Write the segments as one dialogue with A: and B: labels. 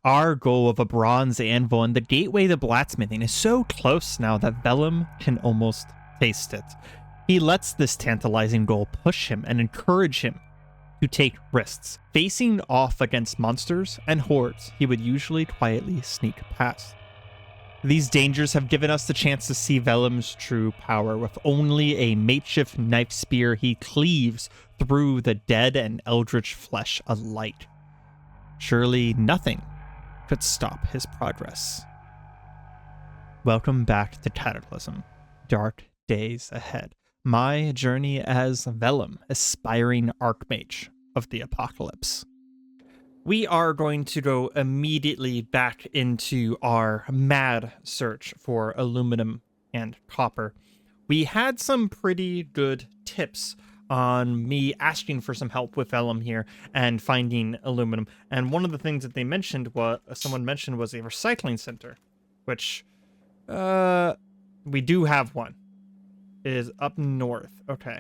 A: Our goal of a bronze anvil and the gateway to blacksmithing is so close now that Vellum can almost taste it. He lets this tantalizing goal push him and encourage him to take risks. Facing off against monsters and hordes, he would usually quietly sneak past. These dangers have given us the chance to see Vellum's true power. With only a makeshift knife spear, he cleaves through the dead and eldritch flesh alike. Surely nothing could stop his progress. Welcome back to Cataclysm. Dark days ahead. My journey as Vellum, aspiring archmage of the apocalypse. We are going to go immediately back into our mad search for aluminum and copper. We had some pretty good tips on me asking for some help with Vellum here and finding aluminum. And one of the things that they mentioned, someone mentioned, was a recycling center, which we do have one. It is up north. Okay.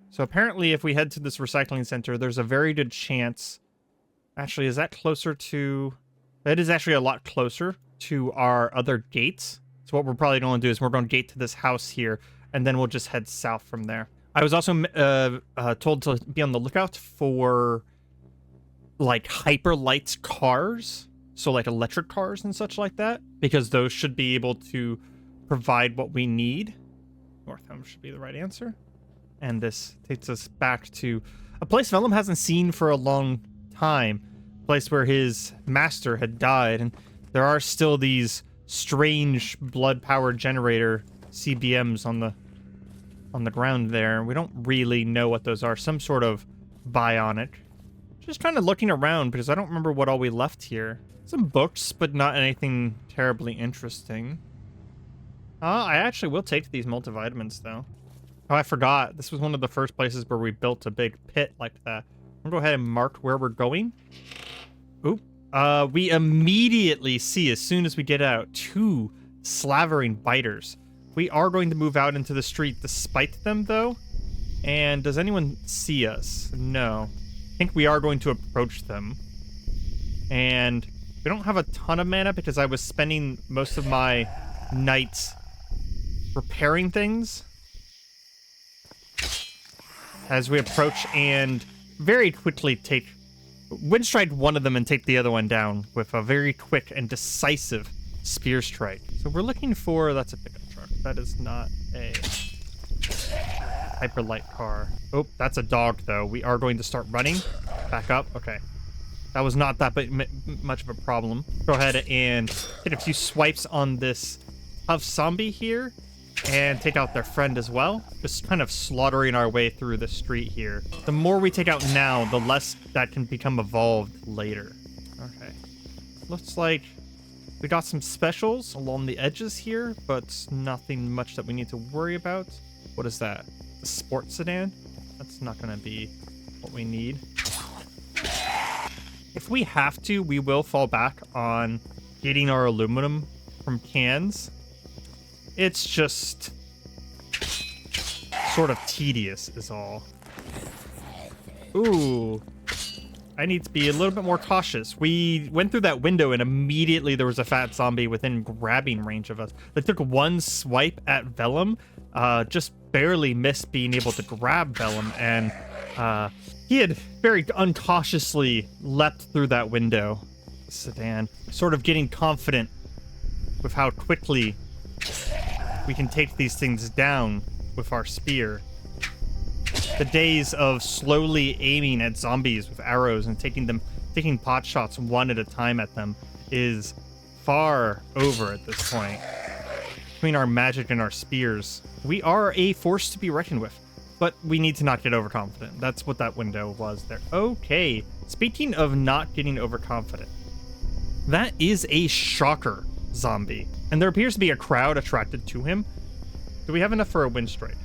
A: So apparently if we head to this recycling center, there's a very good chance. Actually, is that closer to... That is actually a lot closer to our other gates. So what we're probably going to do is we're going to gate to this house here, and then we'll just head south from there. I was also told to be on the lookout for, like, hyper-lights cars. So, like, electric cars and such like that. Because those should be able to provide what we need. North home should be the right answer. And this takes us back to a place Vellum hasn't seen for a long time, a place where his master had died, and there are still these strange blood power generator CBMs on the ground there. We don't really know what those are. Some sort of bionic. Just kind of looking around because I don't remember what all we left here. Some books, but not anything terribly interesting. I actually will take these multivitamins though. Oh, I forgot. This was one of the first places where we built a big pit like that. I'm gonna go ahead and mark where we're going. Oop. We immediately see, as soon as we get out, 2 slavering biters. We are going to move out into the street despite them, though. And does anyone see us? No. I think we are going to approach them. And we don't have a ton of mana because I was spending most of my nights repairing things as we approach and very quickly windstrike one of them and take the other one down with a very quick and decisive spear strike. So we're looking for... That's a pickup truck. That is not a hyperlight car. Oh, that's a dog, though. We are going to start running. Back up. Okay. That was not that much of a problem. Go ahead and take a few swipes on this tough zombie here and take out their friend as well. Just kind of slaughtering our way through the street here. The more we take out now, the less that can become evolved later. Okay. Looks like we got some specials along the edges here, but nothing much that we need to worry about. What is that? The sports sedan? That's not going to be what we need. If we have to, we will fall back on getting our aluminum from cans. It's just sort of tedious is all. Ooh. I need to be a little bit more cautious. We went through that window and immediately there was a fat zombie within grabbing range of us. They took one swipe at Vellum, just barely missed being able to grab Vellum, and he had very uncautiously leapt through that window. Sedan, sort of getting confident with how quickly we can take these things down with our spear. The days of slowly aiming at zombies with arrows and taking pot shots one at a time at them is far over at this point. Between our magic and our spears, we are a force to be reckoned with, but we need to not get overconfident. That's what that window was there. Okay, speaking of not getting overconfident, that is a shocker zombie, and there appears to be a crowd attracted to him. Do we have enough for a wind strike?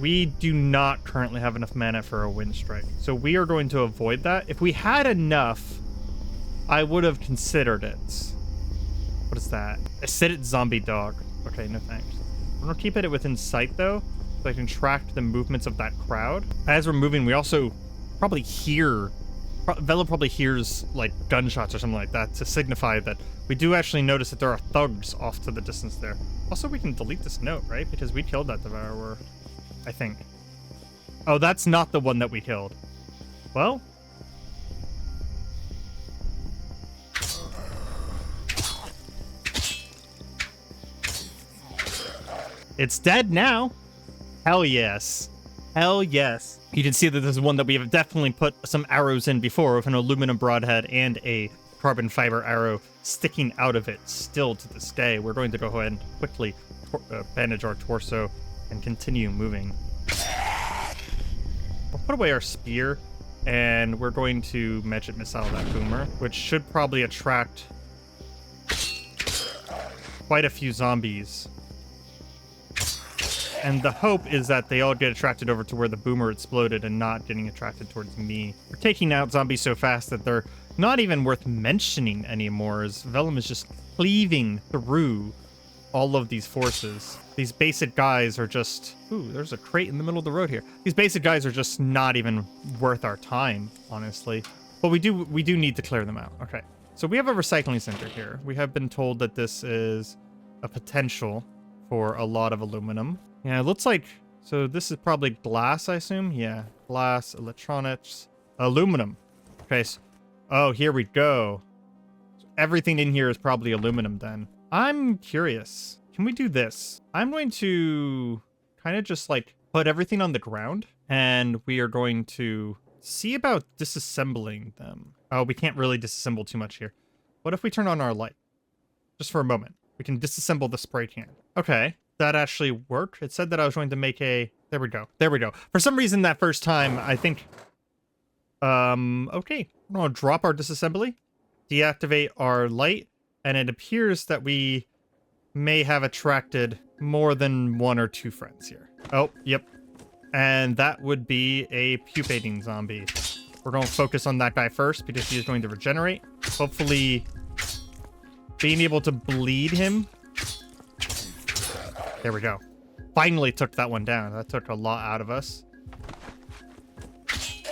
A: We do not currently have enough mana for a wind strike, so we are going to avoid that. If we had enough, I would have considered it. What is that? Acidic zombie dog. Okay, no thanks. I'm gonna keep it within sight though, so I can track the movements of that crowd. As we're moving, we also probably hear Vela probably hears like gunshots or something like that to signify that we do actually notice that there are thugs off to the distance there. Also, we can delete this note, right? Because we killed that devourer, I think. Oh, that's not the one that we killed. Well, it's dead now. Hell yes. Hell yes. You can see that this is one that we have definitely put some arrows in before, with an aluminum broadhead and a carbon fiber arrow sticking out of it still to this day. We're going to go ahead and quickly bandage our torso and continue moving. We'll put away our spear, and we're going to magic missile that boomer, which should probably attract quite a few zombies. And the hope is that they all get attracted over to where the boomer exploded and not getting attracted towards me. We're taking out zombies so fast that they're not even worth mentioning anymore, as Vellum is just cleaving through all of these forces. These basic guys are just... Ooh, there's a crate in the middle of the road here. These basic guys are just not even worth our time, honestly. But we do need to clear them out. Okay, so we have a recycling center here. We have been told that this is a potential for a lot of aluminum. Yeah, it looks like... So this is probably glass, I assume? Yeah, glass, electronics, aluminum. Okay, so, oh, here we go. So everything in here is probably aluminum then. I'm curious. Can we do this? I'm going to kind of just like put everything on the ground, and we are going to see about disassembling them. Oh, we can't really disassemble too much here. What if we turn on our light? Just for a moment. We can disassemble the spray can. Okay, that actually worked. It said that I was going to make a... There we go. There we go. For some reason that first time, I think... Okay. I'm going to drop our disassembly, deactivate our light, and it appears that we may have attracted more than one or two friends here. Oh, yep. And that would be a pupating zombie. We're going to focus on that guy first because he is going to regenerate. Hopefully being able to bleed him. There we go. Finally took that one down. That took a lot out of us.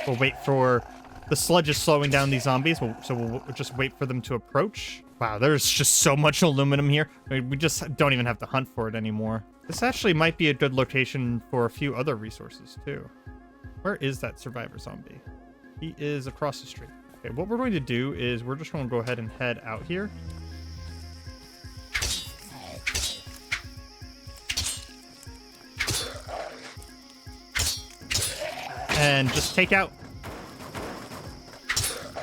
A: We'll wait for... The sludge is slowing down these zombies, so we'll just wait for them to approach. Wow, there's just so much aluminum here. I mean, we just don't even have to hunt for it anymore. This actually might be a good location for a few other resources, too. Where is that survivor zombie? He is across the street. Okay, what we're going to do is we're just going to go ahead and head out here. And just take out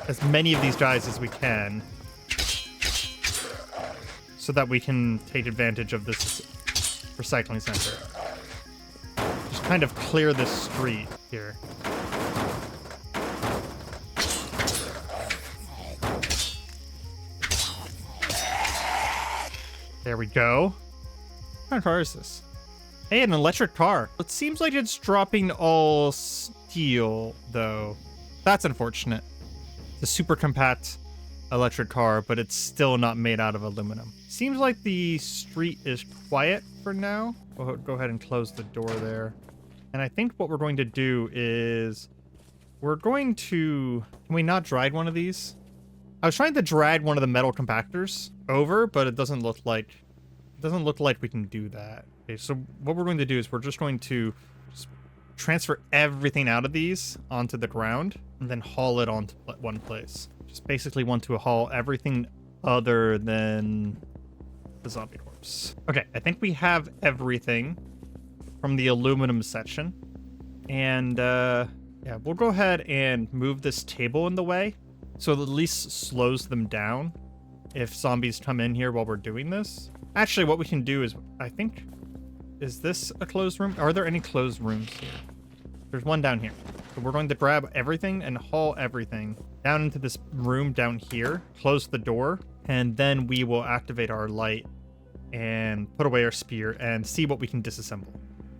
A: as many of these guys as we can, so that we can take advantage of this recycling center. Just kind of clear this street here. There we go. What kind of car is this? Hey, an electric car. It seems like it's dropping all steel, though. That's unfortunate. The super compact electric car, but it's still not made out of aluminum. Seems like the street is quiet for now. We'll go ahead and close the door there. And I think what we're going to do is we're going to... Can we not drag one of these? I was trying to drag one of the metal compactors over, but it doesn't look like we can do that. Okay, so what we're going to do is we're just going to transfer everything out of these onto the ground and then haul it onto one place. Just basically want to haul everything other than the zombie corpse. Okay, I think we have everything from the aluminum section. And yeah, we'll go ahead and move this table in the way so it at least slows them down if zombies come in here while we're doing this. Actually, what we can do is, I think... Is this a closed room? Are there any closed rooms here? There's one down here. So we're going to grab everything and haul everything down into this room down here. Close the door. And then we will activate our light and put away our spear and see what we can disassemble.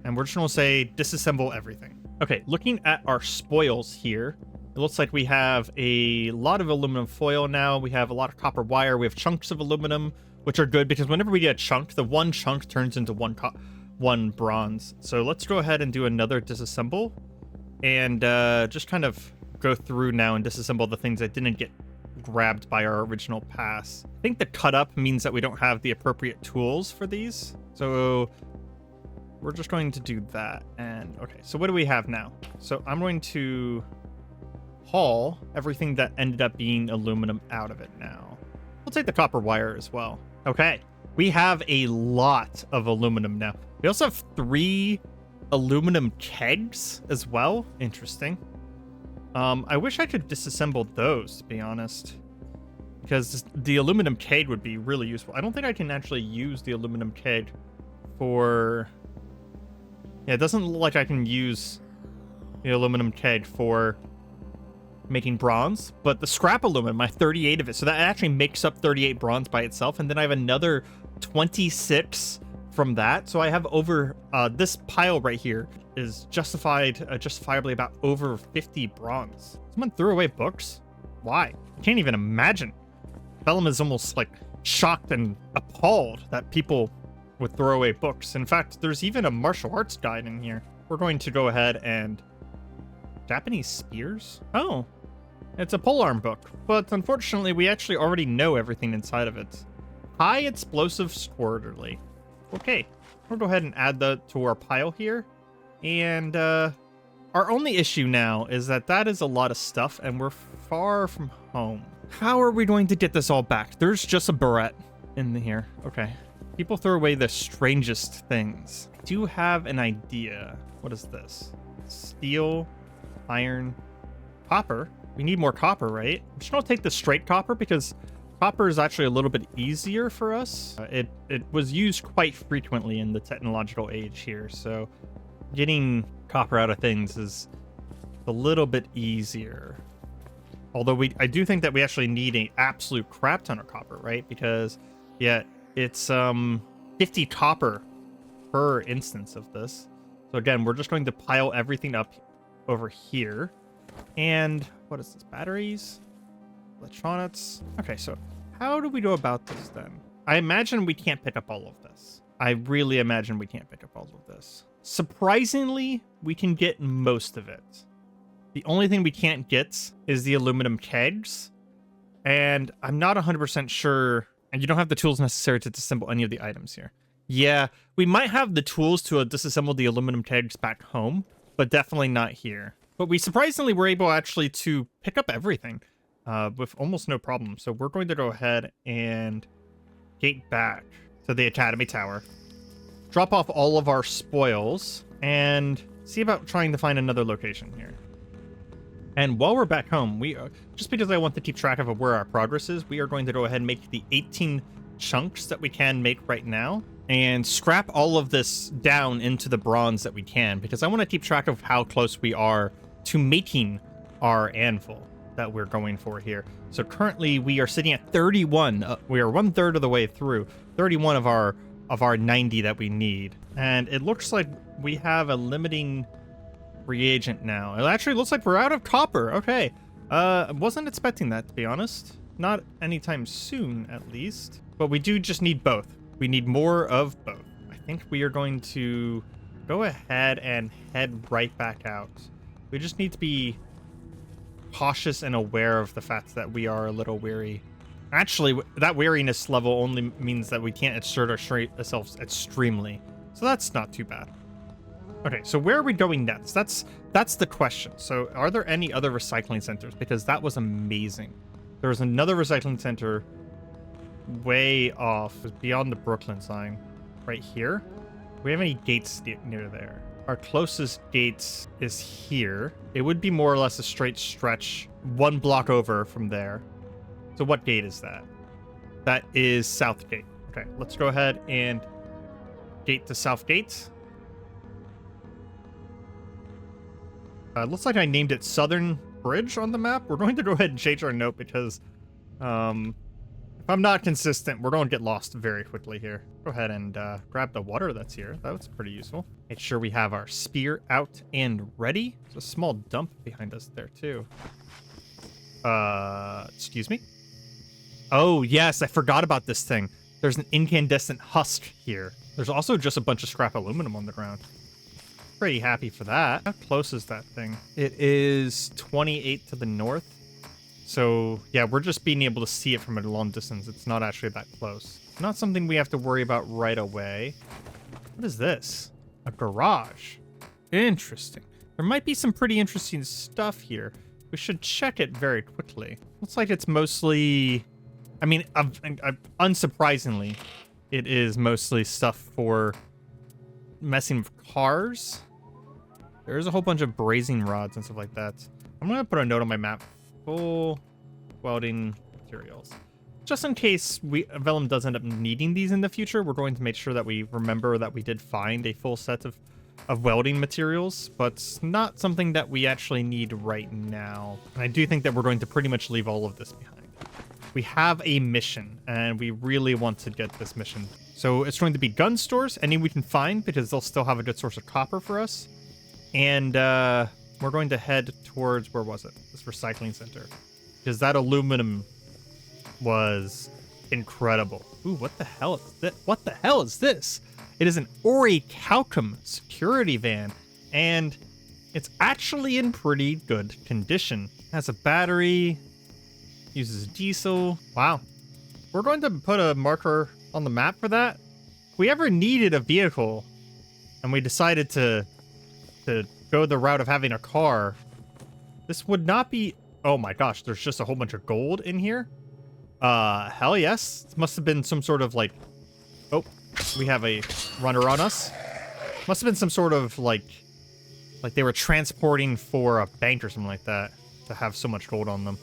A: And we're just going to say disassemble everything. Okay, looking at our spoils here, it looks like we have a lot of aluminum foil now. We have a lot of copper wire. We have chunks of aluminum, which are good because whenever we get a chunk, the one chunk turns into one bronze. So let's go ahead and do another disassemble and just kind of go through now and disassemble the things that didn't get grabbed by our original pass. I think the cut up means that we don't have the appropriate tools for these. So we're just going to do that. And okay, so what do we have now? So I'm going to haul everything that ended up being aluminum out of it now. We'll take the copper wire as well. Okay, we have a lot of aluminum now. We also have 3 aluminum kegs as well. Interesting. I wish I could disassemble those, to be honest, because the aluminum keg would be really useful. I don't think I can actually use the aluminum keg for... Yeah, it doesn't look like I can use the aluminum keg for making bronze, but the scrap aluminum, I have 38 of it, so that actually makes up 38 bronze by itself, and then I have another 26 from that, so I have over this pile right here is justifiably about over 50 bronze. Someone threw away books? Why? I can't even imagine. Vellum is almost like shocked and appalled that people would throw away books. In fact, there's even a martial arts guide in here. We're going to go ahead and... Japanese spears? Oh, it's a polearm book, but unfortunately we actually already know everything inside of it. High explosive quarterly. Okay, we'll go ahead and add that to our pile here. And our only issue now is that is a lot of stuff and we're far from home. How are we going to get this all back? There's just a barrette in here. Okay. People throw away the strangest things. I do have an idea. What is this? Steel, iron, copper. We need more copper, right? I'm just gonna take the straight copper because copper is actually a little bit easier for us. It was used quite frequently in the technological age here, so getting copper out of things is a little bit easier. Although I do think that we actually need an absolute crap ton of copper, right? Because yeah, it's 50 copper per instance of this. So again, we're just going to pile everything up over here. And what is this? Batteries? Electronics? Okay, so how do we go about this then? I imagine we can't pick up all of this. I really imagine we can't pick up all of this. Surprisingly, we can get most of it. The only thing we can't get is the aluminum kegs. And I'm not 100% sure. And you don't have the tools necessary to disassemble any of the items here. Yeah, we might have the tools to disassemble the aluminum kegs back home, but definitely not here. But we surprisingly were able actually to pick up everything with almost no problem. So we're going to go ahead and gate back to the Academy Tower, drop off all of our spoils, and see about trying to find another location here. And while we're back home, we are, just because I want to keep track of where our progress is, we are going to go ahead and make the 18 chunks that we can make right now and scrap all of this down into the bronze that we can, because I want to keep track of how close we are to making our anvil that we're going for here. So currently we are sitting at 31. We are 1/3 of the way through 31 of our 90 that we need. And it looks like we have a limiting reagent now. It actually looks like we're out of copper. Okay. I wasn't expecting that, to be honest. Not anytime soon, at least. But we do just need both. We need more of both. I think we are going to go ahead and head right back out. We just need to be cautious and aware of the fact that we are a little weary. Actually, that weariness level only means that we can't exert ourselves extremely. So that's not too bad. Okay, so where are we going next? That's the question. So are there any other recycling centers? Because that was amazing. There was another recycling center way off, beyond the Brooklyn sign, right here. Do we have any gates near there? Our closest gate is here. It would be more or less a straight stretch, 1 block over from there. So what gate is that? That is South Gate. Okay, let's go ahead and gate to South Gate. Looks like I named it Southern Bridge on the map. We're going to go ahead and change our note because if I'm not consistent, we're going to get lost very quickly here. Go ahead and grab the water that's here. That's pretty useful. Make sure we have our spear out and ready. There's a small dump behind us there too. Excuse me? Oh, yes, I forgot about this thing. There's an incandescent husk here. There's also just a bunch of scrap aluminum on the ground. Pretty happy for that. How close is that thing? It is 28 to the north. So yeah, we're just being able to see it from a long distance. It's not actually that close. Not something we have to worry about right away. What is this? A garage. Interesting. There might be some pretty interesting stuff here. We should check it very quickly. Looks like it's mostly... I mean, unsurprisingly, it is mostly stuff for messing with cars. There's a whole bunch of brazing rods and stuff like that. I'm going to put a note on my map. Full welding materials. Just in case Vellum does end up needing these in the future, we're going to make sure that we remember that we did find a full set of welding materials, but not something that we actually need right now. And I do think that we're going to pretty much leave all of this behind. We have a mission, and we really want to get this mission. So it's going to be gun stores, any we can find, because they'll still have a good source of copper for us. And we're going to head towards, where was it? This recycling center. Because that aluminum was incredible. Ooh, what the hell is this? What the hell is this? It is an Orichalcum security van, and it's actually in pretty good condition. It has a battery, uses diesel. Wow. We're going to put a marker on the map for that. If we ever needed a vehicle and we decided to go the route of having a car, this would not be... Oh my gosh, there's just a whole bunch of gold in here. Hell yes. It must have been some sort of like... Oh, we have a runner on us. Must have been some sort of like they were transporting for a bank or something like that to have so much gold on them.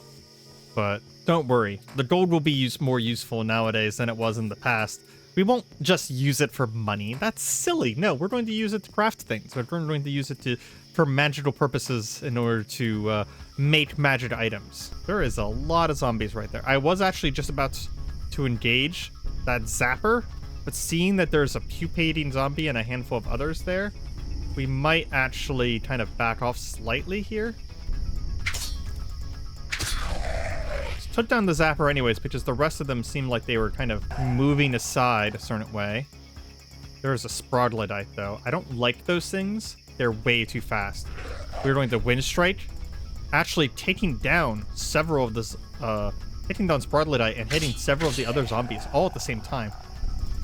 A: But don't worry, the gold will be more useful nowadays than it was in the past. We won't just use it for money. That's silly. No, we're going to use it to craft things. We're going to use it for magical purposes in order to make magic items. There is a lot of zombies right there. I was actually just about to engage that zapper, but seeing that there's a pupating zombie and a handful of others there, we might actually kind of back off slightly here. Took down the zapper anyways, because the rest of them seemed like they were kind of moving aside a certain way. There's a Sproglodite, though. I don't like those things. They're way too fast. We're going to Wind Strike, actually taking down several of this, taking down Sproglodite and hitting several of the other zombies all at the same time.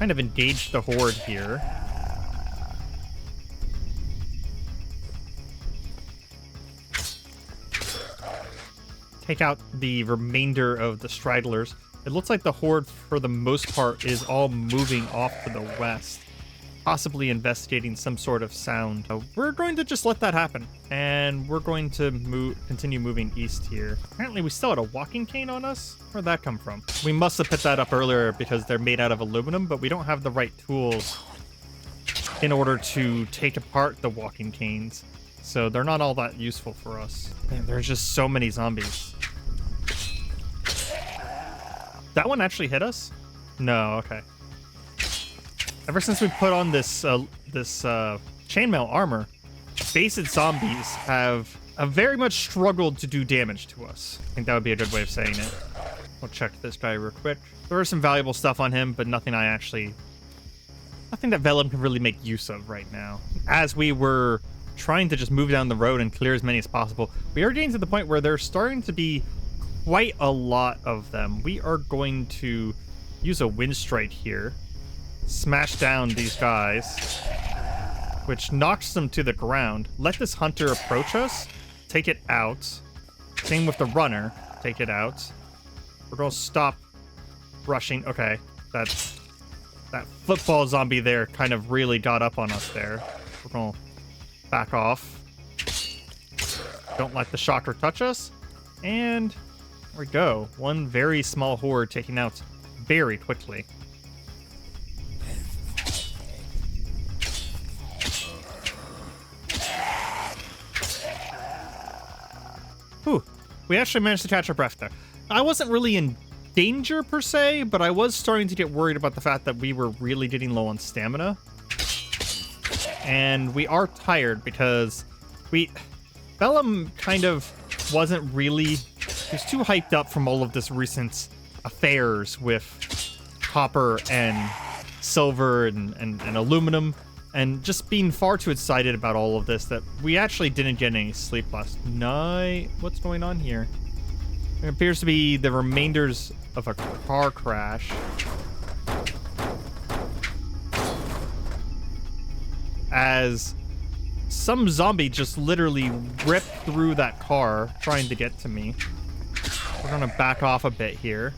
A: Kind of engaged the horde here. Take out the remainder of the Stridlers. It looks like the horde, for the most part, is all moving off to the west, possibly investigating some sort of sound. We're going to just let that happen, and we're going to continue moving east here. Apparently, we still had a walking cane on us. Where'd that come from? We must have put that up earlier because they're made out of aluminum, but we don't have the right tools in order to take apart the walking canes. So they're not all that useful for us. Man, there's just so many zombies. That one actually hit us? No, okay. Ever since we put on this chainmail armor, basic zombies have very much struggled to do damage to us. I think that would be a good way of saying it. We'll check this guy real quick. There is some valuable stuff on him, but nothing that Vellum can really make use of right now. As we were trying to just move down the road and clear as many as possible, we are getting to the point where there's starting to be quite a lot of them. We are going to use a wind strike here, smash down these guys, which knocks them to the ground. Let this hunter approach us, take it out. Same with the runner, take it out. We're gonna stop rushing. Okay, that football zombie there kind of really got up on us there. We're gonna back off. Don't let the shocker touch us. And there we go. One very small horde taken out very quickly. Whew. We actually managed to catch our breath there. I wasn't really in danger per se, but I was starting to get worried about the fact that we were really getting low on stamina. And we are tired because Vellum kind of wasn't really... He was too hyped up from all of this recent affairs with copper and silver and aluminum. and just being far too excited about all of this that we actually didn't get any sleep last night. What's going on here? It appears to be the remainders of a car crash. As some zombie just literally ripped through that car trying to get to me. We're gonna back off a bit here.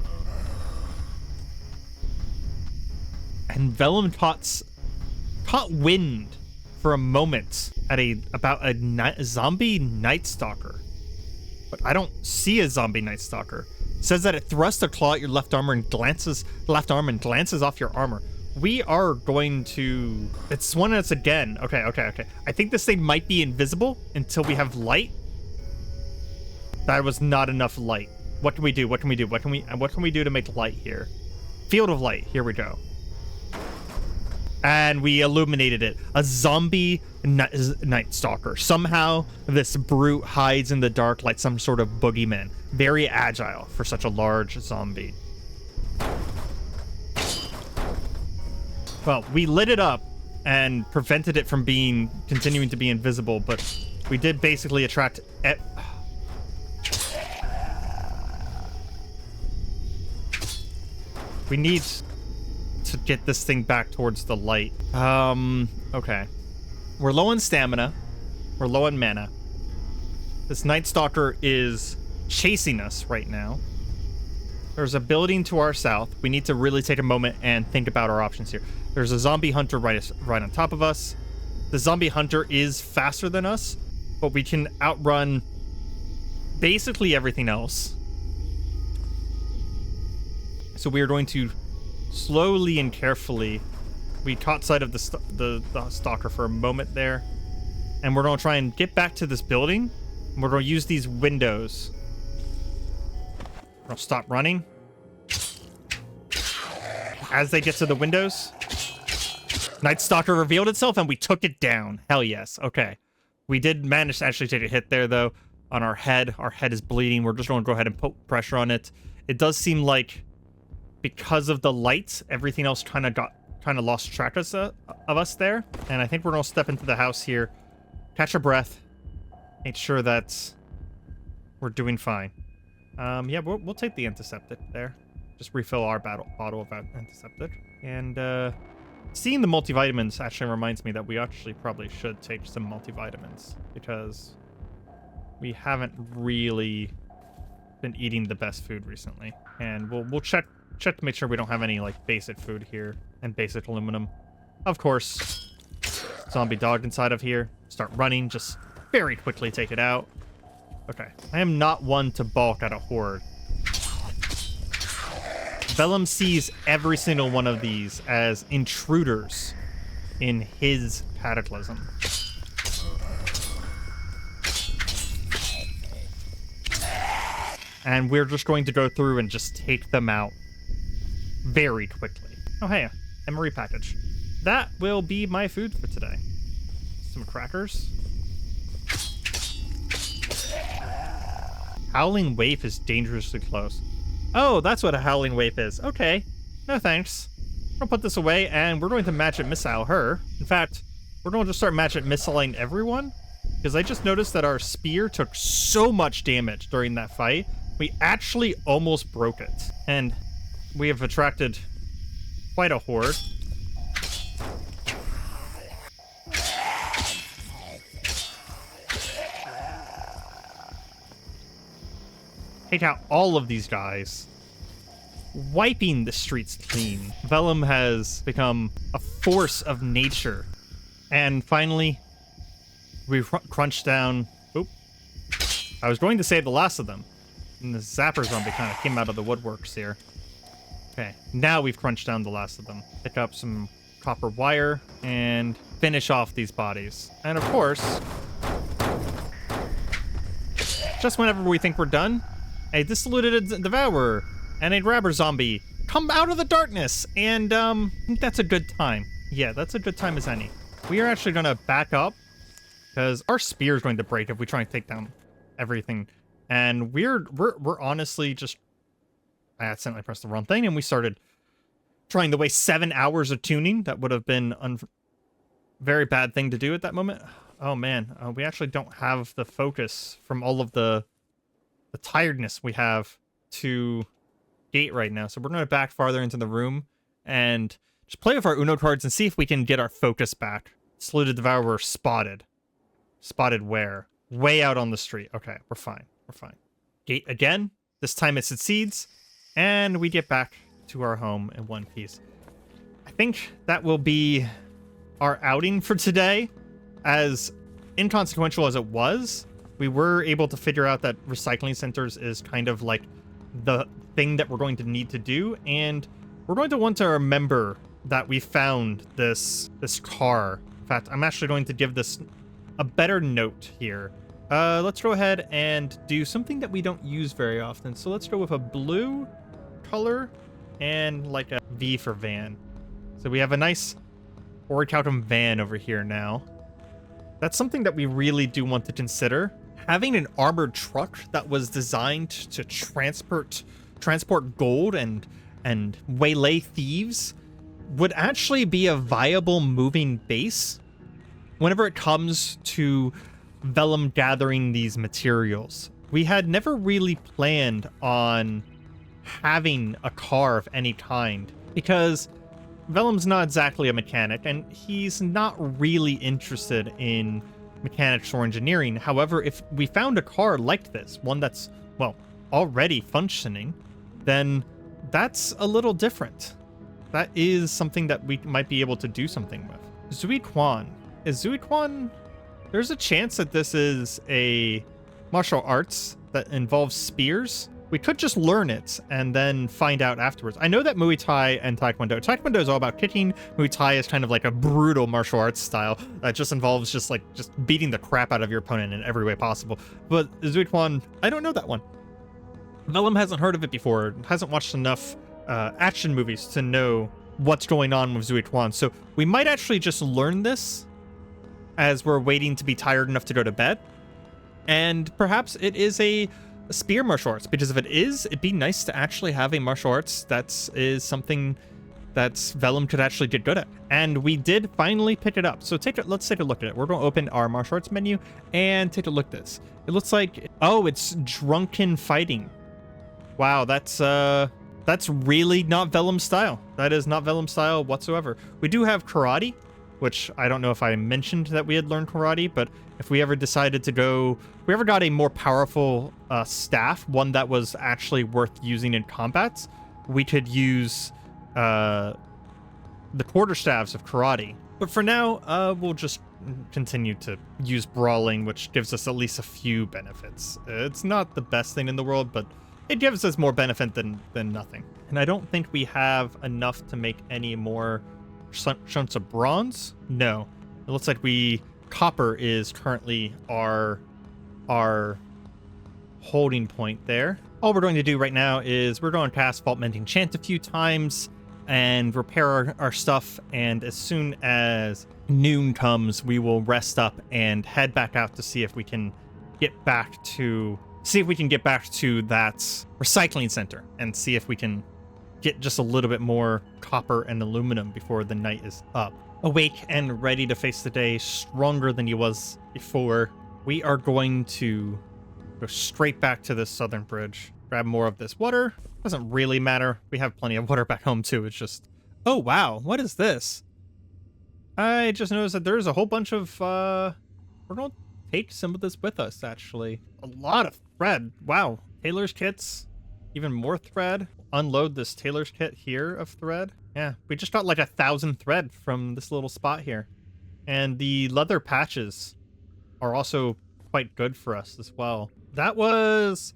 A: And Vellum caught wind for a moment at about a zombie nightstalker. But I don't see a zombie nightstalker. It says that it thrusts a claw at your left arm and glances off your armor. We are going to... It's one that's again. Okay. I think this thing might be invisible until we have light. That was not enough light. What can we do? What can we do to make light here? Field of light. Here we go. And we illuminated it. A zombie night stalker. Somehow this brute hides in the dark like some sort of boogeyman. Very agile for such a large zombie. Well, we lit it up and prevented it from continuing to be invisible, but we did basically attract... We need to get this thing back towards the light. Okay. We're low on stamina. We're low on mana. This Night Stalker is chasing us right now. There's a building to our south. We need to really take a moment and think about our options here. There's a zombie hunter right on top of us. The zombie hunter is faster than us, but we can outrun basically everything else. So we are going to slowly and carefully... We caught sight of the stalker for a moment there. And we're going to try and get back to this building. And we're going to use these windows. We're going to stop running. As they get to the windows, Night Stalker revealed itself and we took it down. Hell yes. Okay. We did manage to actually take a hit there, though, on our head. Our head is bleeding. We're just going to go ahead and put pressure on it. It does seem like because of the lights, everything else kind of lost track of us there. And I think we're going to step into the house here, catch our breath, make sure that we're doing fine. Yeah, we'll take the antiseptic there. Just refill our bottle of antiseptic. And seeing the multivitamins actually reminds me that we actually probably should take some multivitamins, because we haven't really been eating the best food recently. And we'll check to make sure we don't have any like basic food here and basic aluminum. Of course, zombie dog inside of here. Start running, just very quickly take it out. Okay, I am not one to balk at a horde. Vellum sees every single one of these as intruders in his Cataclysm. And we're just going to go through and just take them out very quickly. Oh, hey, emery package. That will be my food for today. Some crackers. Howling Waif is dangerously close. Oh, that's what a Howling Waif is. Okay. No thanks. We're going to put this away, and we're going to magic missile her. In fact, we're going to start magic missiling everyone, because I just noticed that our spear took so much damage during that fight. We actually almost broke it. And we have attracted quite a horde. Take out all of these guys. Wiping the streets clean. Vellum has become a force of nature. And finally, we crunched down... Oop. I was going to save the last of them. And the zapper zombie kind of came out of the woodworks here. Okay, now we've crunched down the last of them. Pick up some copper wire and finish off these bodies. And of course, just whenever we think we're done, a diluted devourer and a grabber zombie come out of the darkness, and that's a good time. Yeah, that's a good time as any. We are actually going to back up because our spear is going to break if we try and take down everything. And we're honestly just... I accidentally pressed the wrong thing, and we started trying to waste 7 hours of tuning. That would have been very bad thing to do at that moment. Oh man, we actually don't have the focus from all of the tiredness we have to gate right now. So we're going to back farther into the room and just play with our Uno cards and see if we can get our focus back. Slow to Devourer spotted. Spotted where? Way out on the street. Okay, we're fine. We're fine. Gate again. This time it succeeds. And we get back to our home in one piece. I think that will be our outing for today. As inconsequential as it was, we were able to figure out that recycling centers is kind of like the thing that we're going to need to do. And we're going to want to remember that we found this car. In fact, I'm actually going to give this a better note here. Let's go ahead and do something that we don't use very often. So let's go with a blue color and like a V for van. So we have a nice Orichalcum van over here now. That's something that we really do want to consider. Having an armored truck that was designed to transport gold and waylay thieves would actually be a viable moving base whenever it comes to Vellum gathering these materials. We had never really planned on having a car of any kind because Vellum's not exactly a mechanic and he's not really interested in mechanics or engineering. However, if we found a car like this, one that's, well, already functioning, then that's a little different. That is something that we might be able to do something with. Zuiquan. Is Zuiquan... There's a chance that this is a martial arts that involves spears. We could just learn it and then find out afterwards. I know that Muay Thai and Taekwondo. Taekwondo is all about kicking. Muay Thai is kind of like a brutal martial arts style that just involves just beating the crap out of your opponent in every way possible. But Zuiquan, I don't know that one. Vellum hasn't heard of it before, hasn't watched enough action movies to know what's going on with Zuiquan. So we might actually just learn this as we're waiting to be tired enough to go to bed. And perhaps it is a spear martial arts, because if it is, it'd be nice to actually have a martial arts that is something that Vellum could actually get good at. And we did finally pick it up. So let's take a look at it. We're going to open our martial arts menu and take a look at this. It looks like, oh, it's drunken fighting. Wow, that's really not Vellum style. That is not Vellum style whatsoever. We do have karate, which I don't know if I mentioned that we had learned karate, but if we ever decided to go, if we ever got a more powerful staff, one that was actually worth using in combats, we could use the quarterstaffs of karate. But for now, we'll just continue to use brawling, which gives us at least a few benefits. It's not the best thing in the world, but it gives us more benefit than nothing. And I don't think we have enough to make any more chunks of bronze. No, it looks like copper is currently our holding point there. All we're going to do right now is we're going to cast Vault Mending Chant a few times and repair our stuff, and as soon as noon comes, we will rest up and head back out to see if we can get back to that recycling center and see if we can get just a little bit more copper and aluminum before the night is up. Awake and ready to face the day, stronger than he was before, we are going to go straight back to this southern bridge, grab more of this water. Doesn't really matter. We have plenty of water back home too. It's just, oh wow, what is this? I just noticed that there's a whole bunch of, we're going to take some of this with us, actually. A lot of thread. Wow. Tailor's kits, even more thread. Unload this tailor's kit here of thread. Yeah, we just got like 1,000 thread from this little spot here. And the leather patches are also quite good for us as well. That was...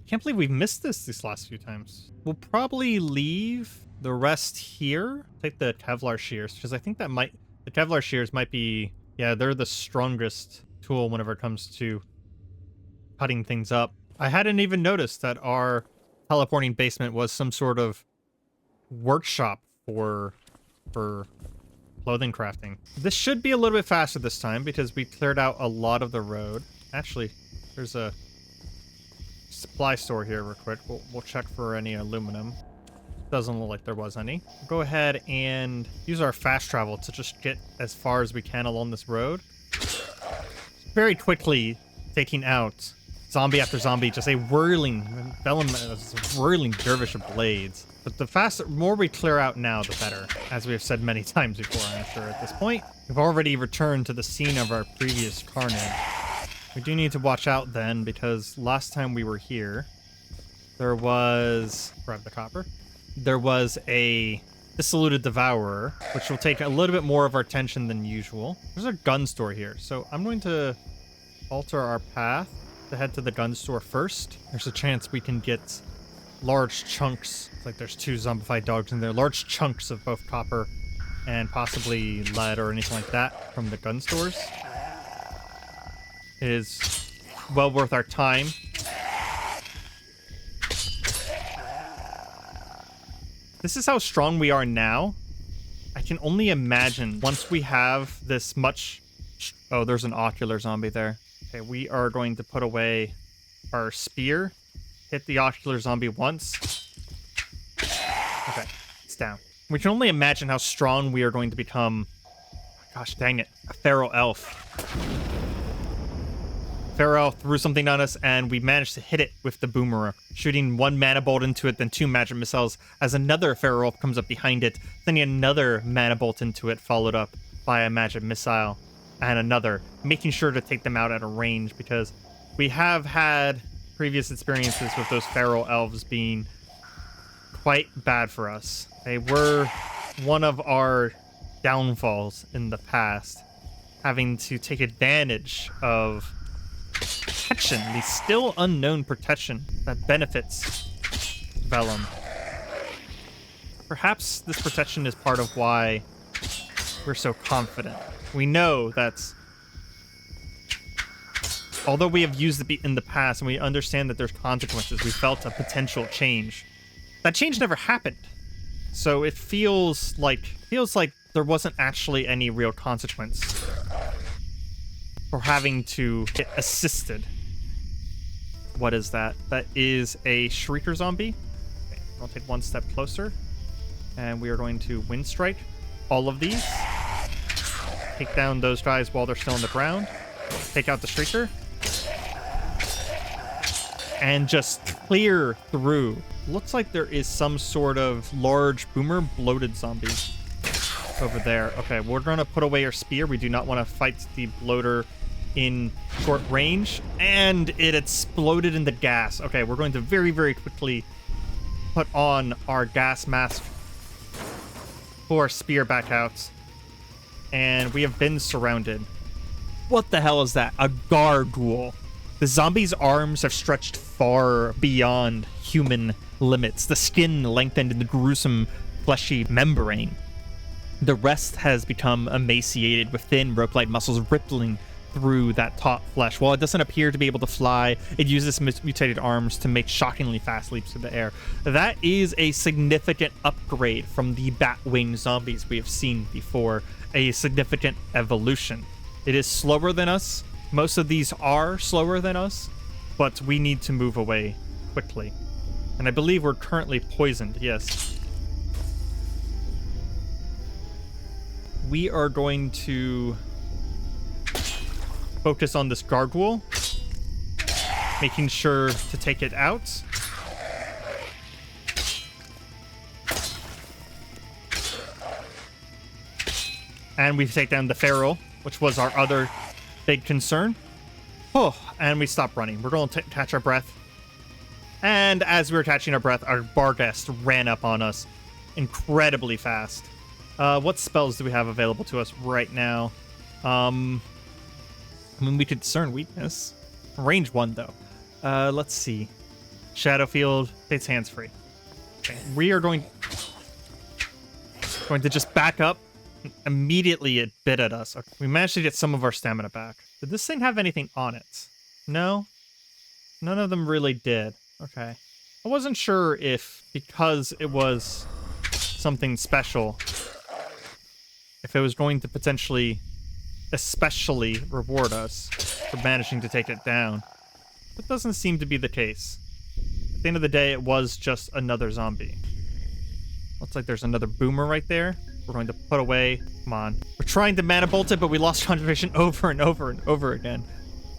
A: Can't believe we've missed these last few times. We'll probably leave the rest here. Take the Kevlar shears, because I think the Kevlar shears might be, yeah, they're the strongest tool whenever it comes to cutting things up. I hadn't even noticed that our teleporting basement was some sort of workshop for clothing crafting. This should be a little bit faster this time because we cleared out a lot of the road. Actually, there's a supply store here real quick. We'll check for any aluminum. Doesn't look like there was any. We'll go ahead and use our fast travel to just get as far as we can along this road. Very quickly taking out zombie after zombie, just a whirling vellum, whirling dervish of blades. But the more we clear out now, the better. As we have said many times before, I'm sure at this point. We've already returned to the scene of our previous carnage. We do need to watch out then, because last time we were here, there was... grab the copper. There was a Dissoluted Devourer, which will take a little bit more of our attention than usual. There's a gun store here, so I'm going to alter our path to head to the gun store first. There's a chance we can get large chunks. It's like there's 2 zombified dogs in there. Large chunks of both copper and possibly lead or anything like that from the gun stores. It is well worth our time. This is how strong we are now. I can only imagine once we have this much... Oh, there's an ocular zombie there. Okay, we are going to put away our spear. Hit the ocular zombie once. Okay, it's down. We can only imagine how strong we are going to become. Gosh dang it. A feral elf. Feral elf threw something on us, and we managed to hit it with the boomerang, shooting 1 mana bolt into it, then 2 magic missiles, as another feral elf comes up behind it, sending another mana bolt into it, followed up by a magic missile, and another, making sure to take them out at a range, because we have had previous experiences with those feral elves being quite bad for us. They were one of our downfalls in the past, having to take advantage of protection, the still unknown protection that benefits Vellum. Perhaps this protection is part of why we're so confident. We know that although we have used it in the past and we understand that there's consequences, we felt a potential change. That change never happened. So it feels like there wasn't actually any real consequence for having to get assisted. What is that? That is a Shrieker zombie. Okay, I'll take 1 step closer. And we are going to Wind Strike all of these. Take down those guys while they're still on the ground. Take out the Shrieker. And just clear through. Looks like there is some sort of large boomer bloated zombie over there. Okay, we're going to put away our spear. We do not want to fight the bloater in short range. And it exploded in the gas. Okay, we're going to very, very quickly put on our gas mask. Pull our spear back out. And we have been surrounded. What the hell is that? A gargoyle. The zombie's arms have stretched far beyond human limits. The skin lengthened in the gruesome, fleshy membrane. The rest has become emaciated with thin, rope-like muscles rippling through that taut flesh. While it doesn't appear to be able to fly, it uses mutated arms to make shockingly fast leaps through the air. That is a significant upgrade from the bat-winged zombies we have seen before. A significant evolution. It is slower than us. Most of these are slower than us, but we need to move away quickly. And I believe we're currently poisoned, yes. We are going to focus on this gargoyle, making sure to take it out. And we take down the feral, which was our other big concern. Oh, and we stop running. We're going to catch our breath. And as we were catching our breath, our Barghest ran up on us incredibly fast. What spells do we have available to us right now? I mean, we could discern weakness. Range 1, though. Let's see. Shadow Field. It's hands-free. Okay. We are going to just back up. Immediately it bit at us. Okay. We managed to get some of our stamina back. Did this thing have anything on it? No? None of them really did. Okay. I wasn't sure if, because it was something special, if it was going to potentially especially reward us for managing to take it down. That doesn't seem to be the case. At the end of the day, it was just another zombie. Looks like there's another boomer right there. We're going to put away. Come on. We're trying to mana bolt it, but we lost concentration over and over and over again.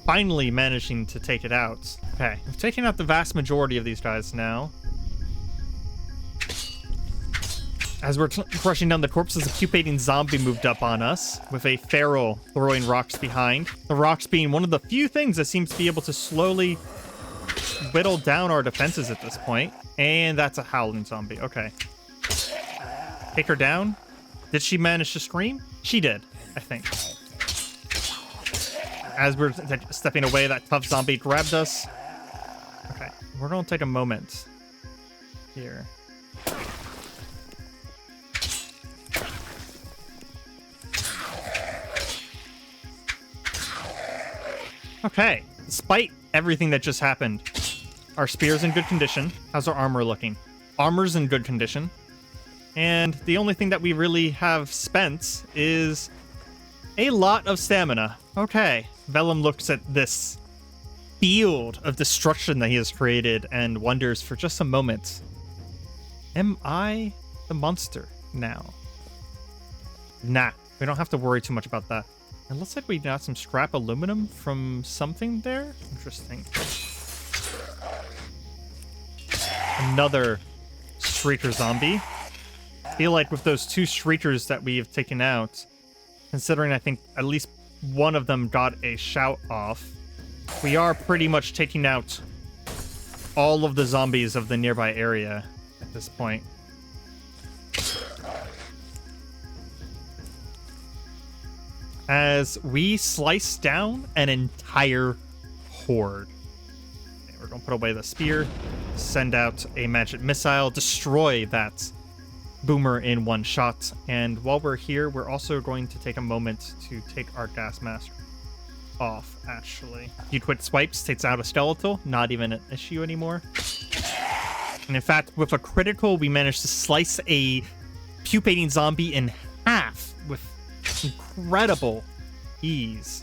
A: Finally managing to take it out. Okay, we've taken out the vast majority of these guys now. As we're crushing down the corpses, a pupating zombie moved up on us with a feral throwing rocks behind. The rocks being one of the few things that seems to be able to slowly whittle down our defenses at this point. And that's a howling zombie. Okay. Take her down. Did she manage to scream? She did, I think. As we're stepping away, that tough zombie grabbed us. Okay, we're going to take a moment here. Okay, despite everything that just happened, our spear's in good condition. How's our armor looking? Armor's in good condition. And the only thing that we really have spent is a lot of stamina. Okay, Vellum looks at this field of destruction that he has created and wonders for just a moment, am I the monster now? Nah, we don't have to worry too much about that. It looks like we got some scrap aluminum from something there. Interesting. Another Shrieker zombie. I feel like with those two Shriekers that we have taken out, considering I think at least one of them got a shout off, we are pretty much taking out all of the zombies of the nearby area at this point. As we slice down an entire horde. Okay, we're going to put away the spear, send out a magic missile, destroy that boomer in one shot. And while we're here, we're also going to take a moment to take our gas mask off, actually. You quit swipes, takes out a skeletal, not even an issue anymore. And in fact, with a critical, we managed to slice a pupating zombie in half with incredible ease.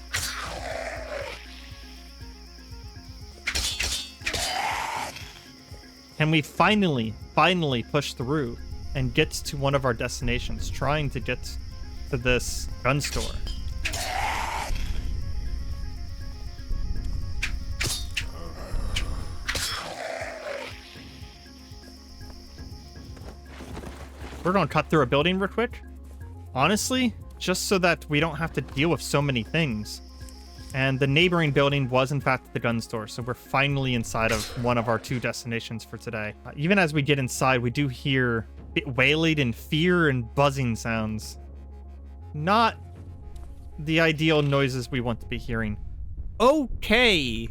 A: Can we finally push through and get to one of our destinations, trying to get to this gun store? We're gonna cut through a building real quick. Honestly, just so that we don't have to deal with so many things. And the neighboring building was in fact the gun store, so we're finally inside of one of our two destinations for today. Even as we get inside, we do hear wailing and fear and buzzing sounds. Not the ideal noises we want to be hearing. Okay,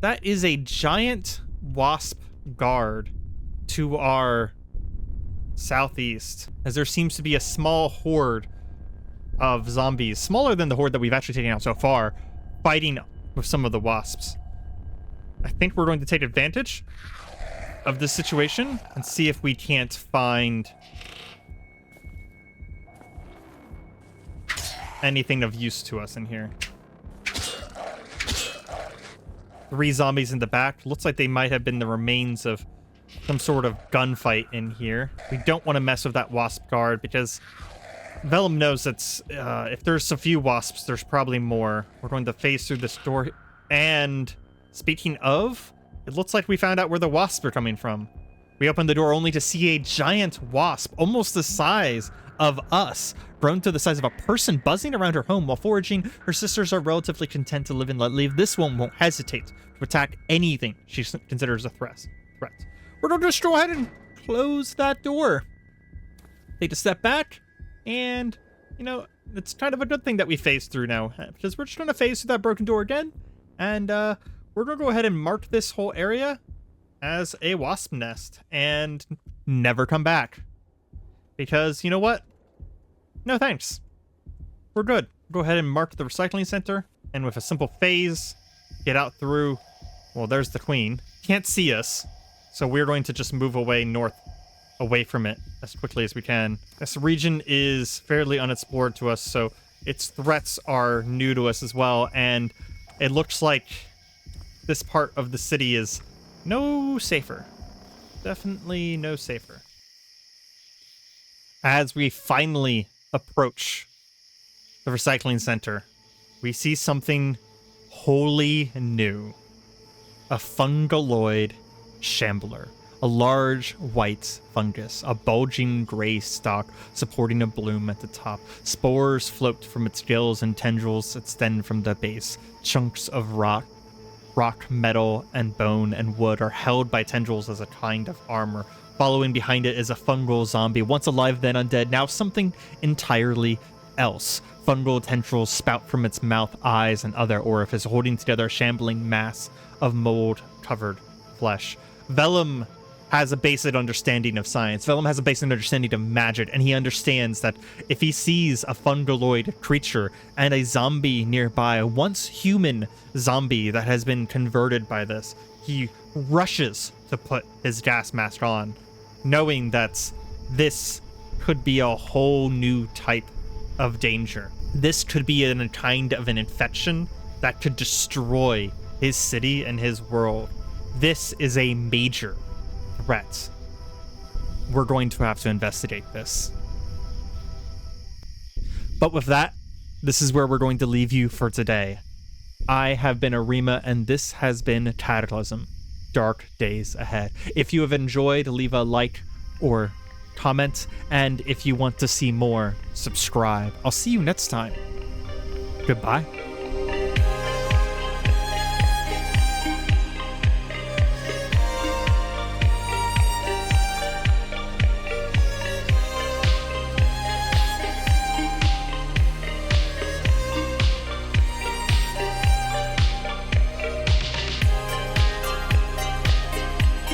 A: that is a giant wasp guard to our southeast, as there seems to be a small horde of zombies, smaller than the horde that we've actually taken out so far, fighting with some of the wasps. I think we're going to take advantage of this situation and see if we can't find anything of use to us in here. 3 zombies in the back. Looks like they might have been the remains of some sort of gunfight in here. We don't want to mess with that wasp guard because Vellum knows that if there's a few wasps, there's probably more. We're going to phase through this door. And speaking of, it looks like we found out where the wasps are coming from. We opened the door only to see a giant wasp, almost the size of us, grown to the size of a person, buzzing around her home while foraging. Her sisters are relatively content to live and let live. This one won't hesitate to attack anything she considers a threat. We're going to just go ahead and close that door. Take a step back. And, you know, it's kind of a good thing that we phased through now, because we're just going to phase through that broken door again. And we're going to go ahead and mark this whole area as a wasp nest and never come back. Because, you know what? No thanks. We're good. Go ahead and mark the recycling center. And with a simple phase, get out through... Well, there's the queen. Can't see us. So we're going to just move away north, away from it as quickly as we can. This region is fairly unexplored to us, so its threats are new to us as well, and it looks like this part of the city is no safer. Definitely no safer. As we finally approach the recycling center, we see something wholly new. A fungaloid shambler. A large white fungus, a bulging gray stalk supporting a bloom at the top. Spores float from its gills and tendrils extend from the base. Chunks of rock, metal, and bone and wood are held by tendrils as a kind of armor. Following behind it is a fungal zombie, once alive then undead, now something entirely else. Fungal tendrils spout from its mouth, eyes, and other orifices, holding together a shambling mass of mold-covered flesh. Vellum has a basic understanding of science. Vellum has a basic understanding of magic, and he understands that if he sees a fungaloid creature and a zombie nearby, a once human zombie that has been converted by this, he rushes to put his gas mask on, knowing that this could be a whole new type of danger. This could be a kind of an infection that could destroy his city and his world. This is a major threat. We're going to have to investigate this. But with that, this is where we're going to leave you for today. I have been Areima, and this has been Cataclysm, Dark Days Ahead. If you have enjoyed, leave a like or comment, and if you want to see more, subscribe. I'll see you next time. Goodbye.